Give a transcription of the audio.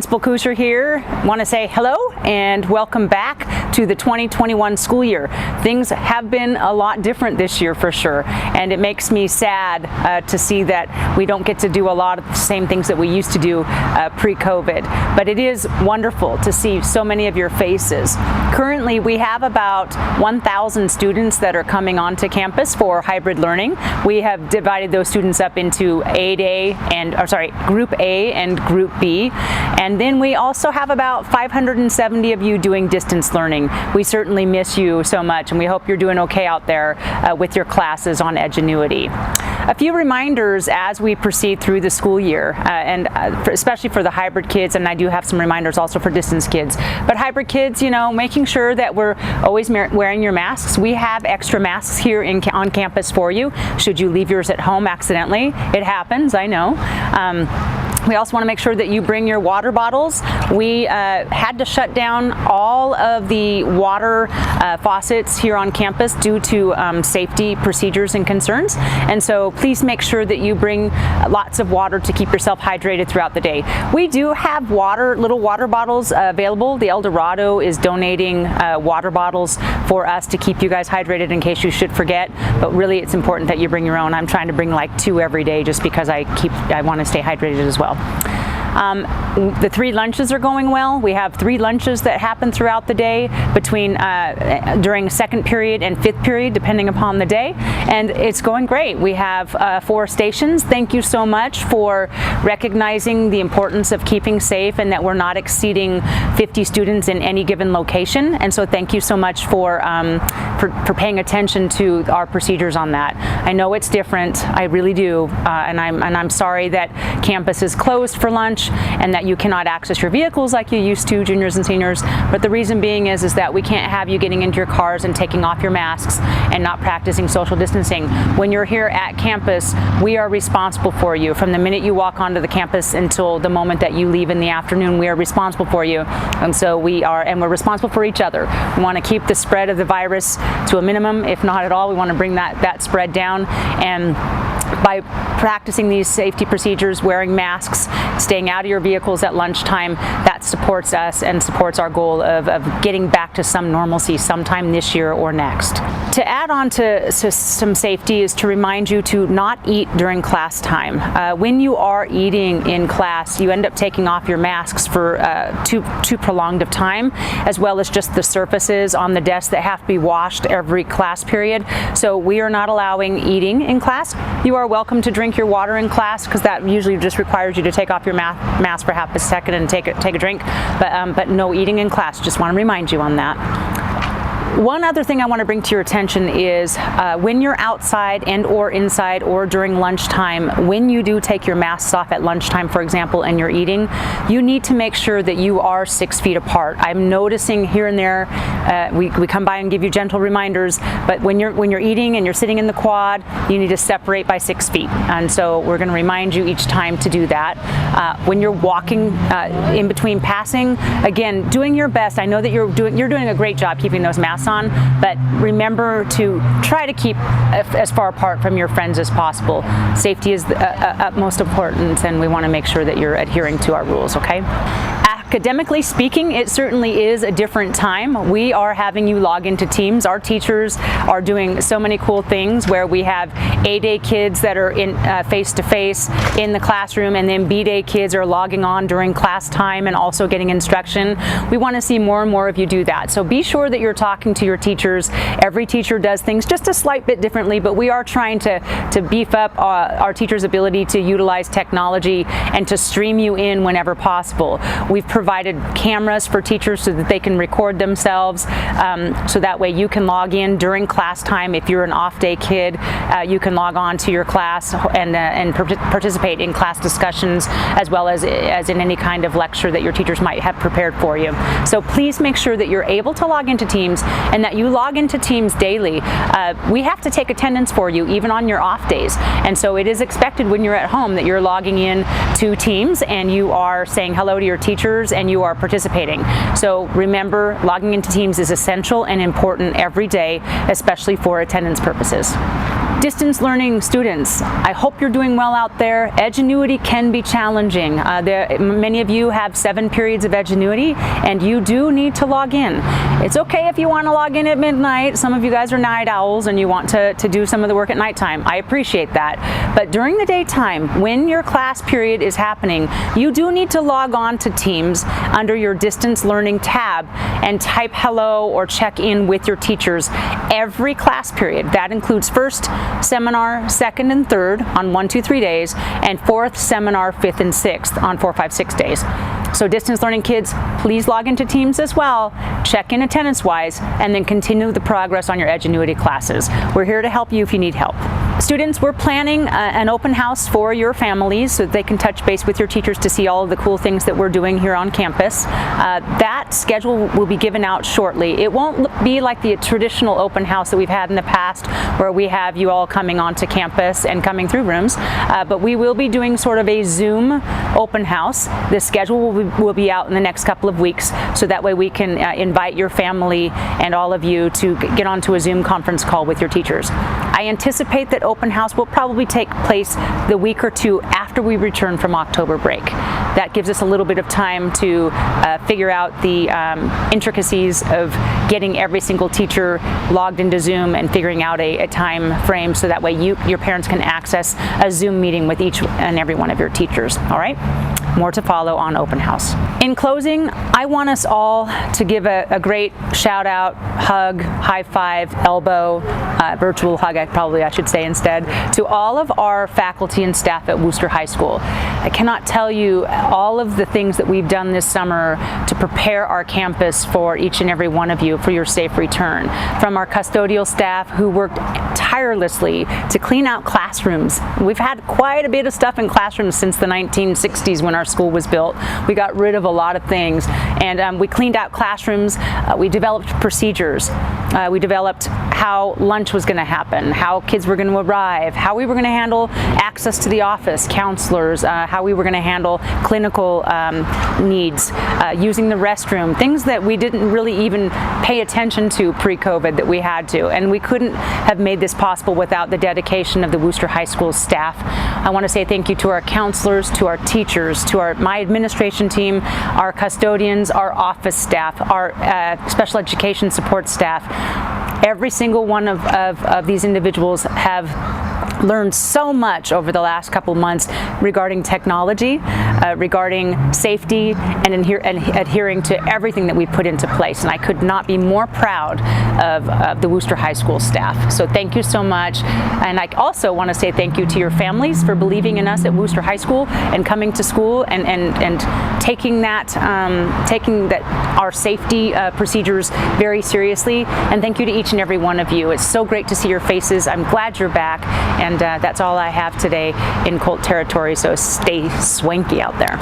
Principal Kusher here. Want to say hello and welcome back to the 2021 school year. Things have been a lot different this year for sure, and it makes me sad to see that we don't get to do a lot of the same things that we used to do pre-COVID. But it is wonderful to see so many of your faces. Currently, we have about 1,000 students that are coming onto campus for hybrid learning. We have divided those students up into Group A and Group B. And then we also have about 570 of you doing distance learning. We certainly miss you so much, and we hope you're doing okay out there with your classes on Edgenuity. A few reminders as we proceed through the school year, especially for the hybrid kids, and I do have some reminders also for distance kids. But hybrid kids, you know, making sure that we're always wearing your masks. We have extra masks here on campus for you, should you leave yours at home accidentally. It happens, I know. We also want to make sure that you bring your water bottles. We had to shut down all of the water faucets here on campus due to safety procedures and concerns. And so please make sure that you bring lots of water to keep yourself hydrated throughout the day. We do have little water bottles available. The El Dorado is donating water bottles for us to keep you guys hydrated in case you should forget. But really, it's important that you bring your own. I'm trying to bring like 2 every day just because I want to stay hydrated as well. The 3 lunches are going well. We have 3 lunches that happen throughout the day during 2nd period and 5th period, depending upon the day, and it's going great. We have 4 stations. Thank you so much for recognizing the importance of keeping safe and that we're not exceeding 50 students in any given location. And so thank you so much for paying attention to our procedures on that. I know it's different. I really do, and I'm sorry that campus is closed for lunch and that you cannot access your vehicles like you used to, juniors and seniors. But the reason being is that we can't have you getting into your cars and taking off your masks and not practicing social distancing. When you're here at campus, we are responsible for you. From the minute you walk onto the campus until the moment that you leave in the afternoon, we are responsible for you. And so we're responsible for each other. We want to keep the spread of the virus to a minimum, if not at all. We want to bring that spread down, and by practicing these safety procedures, wearing masks, staying out of your vehicles at lunchtime, that supports us and supports our goal of getting back to some normalcy sometime this year or next. To add on to some safety is to remind you to not eat during class time. When you are eating in class, you end up taking off your masks for too prolonged of time, as well as just the surfaces on the desk that have to be washed every class period. So we are not allowing eating in class. You are welcome to drink your water in class, because that usually just requires you to take off your mask for half a second and take a drink, but no eating in class. Just want to remind you on that. One other thing I want to bring to your attention is when you're outside and or inside or during lunchtime, when you do take your masks off at lunchtime, for example, and you're eating, you need to make sure that you are 6 feet apart. I'm noticing here and there, we come by and give you gentle reminders, but when you're eating and you're sitting in the quad, you need to separate by 6 feet. And so we're going to remind you each time to do that. When you're walking in between passing, again, doing your best. I know that you're doing a great job keeping those masks on, but remember to try to keep as far apart from your friends as possible. Safety is the utmost importance, and we want to make sure that you're adhering to our rules, okay? Academically speaking, it certainly is a different time. We are having you log into Teams. Our teachers are doing so many cool things where we have A-Day kids that are in face-to-face in the classroom, and then B-Day kids are logging on during class time and also getting instruction. We want to see more and more of you do that. So be sure that you're talking to your teachers. Every teacher does things just a slight bit differently, but we are trying to beef up our teachers' ability to utilize technology and to stream you in whenever possible. We've provided cameras for teachers so that they can record themselves, so that way you can log in during class time. If you're an off-day kid, you can log on to your class and participate in class discussions, as well as in any kind of lecture that your teachers might have prepared for you. So please make sure that you're able to log into Teams and that you log into Teams daily. We have to take attendance for you even on your off days, and so it is expected when you're at home that you're logging in to Teams and you are saying hello to your teachers and you are participating. So remember, logging into Teams is essential and important every day, especially for attendance purposes. Distance learning students, I hope you're doing well out there. Edgenuity can be challenging. Many of you have 7 periods of Edgenuity, and you do need to log in. It's okay if you want to log in at midnight. Some of you guys are night owls and you want to do some of the work at nighttime. I appreciate that. But during the daytime, when your class period is happening, you do need to log on to Teams under your distance learning tab and type hello or check in with your teachers every class period. That includes first seminar, second and third on 1, 2, 3 days, and fourth seminar, fifth and sixth on 4, 5, 6 days. So distance learning kids, please log into Teams as well, check in attendance-wise, and then continue the progress on your Edgenuity classes. We're here to help you if you need help. Students, we're planning an open house for your families so that they can touch base with your teachers to see all of the cool things that we're doing here on campus. That schedule will be given out shortly. It won't be like the traditional open house that we've had in the past where we have you all coming onto campus and coming through rooms, but we will be doing sort of a Zoom open house. The schedule will be out in the next couple of weeks, so that way we can invite your family and all of you to get onto a Zoom conference call with your teachers. I anticipate that open house will probably take place the week or two after we return from October break. That gives us a little bit of time to figure out the intricacies of getting every single teacher logged into Zoom and figuring out a time frame so that way your parents can access a Zoom meeting with each and every one of your teachers. All right? More to follow on open house. In closing, I want us all to give a great shout out, hug, high five, elbow, virtual hug I should say instead, to all of our faculty and staff at Wooster High School. I cannot tell you all of the things that we've done this summer to prepare our campus for each and every one of you for your safe return. From our custodial staff who worked tirelessly to clean out classrooms. We've had quite a bit of stuff in classrooms since the 1960s when our school was built. We got rid of a lot of things, and we cleaned out classrooms. We developed procedures. We developed how lunch was going to happen, how kids were going to arrive, how we were going to handle access to the office, counselors, how we were going to handle clinical needs, using the restroom, things that we didn't really even pay attention to pre-COVID that we had to. And we couldn't have made this possible without the dedication of the Wooster High School staff. I want to say thank you to our counselors, to our teachers, to my administration team, our custodians, our office staff, our special education support staff. Every single one of these individuals have learned so much over the last couple months regarding technology, regarding safety, and adhering to everything that we put into place. And I could not be more proud of the Wooster High School staff. So thank you so much. And I also want to say thank you to your families for believing in us at Wooster High School and coming to school and taking our safety procedures very seriously. And thank you to each and every one of you. It's so great to see your faces. I'm glad you're back. And that's all I have today in Colt territory, so stay swanky out there.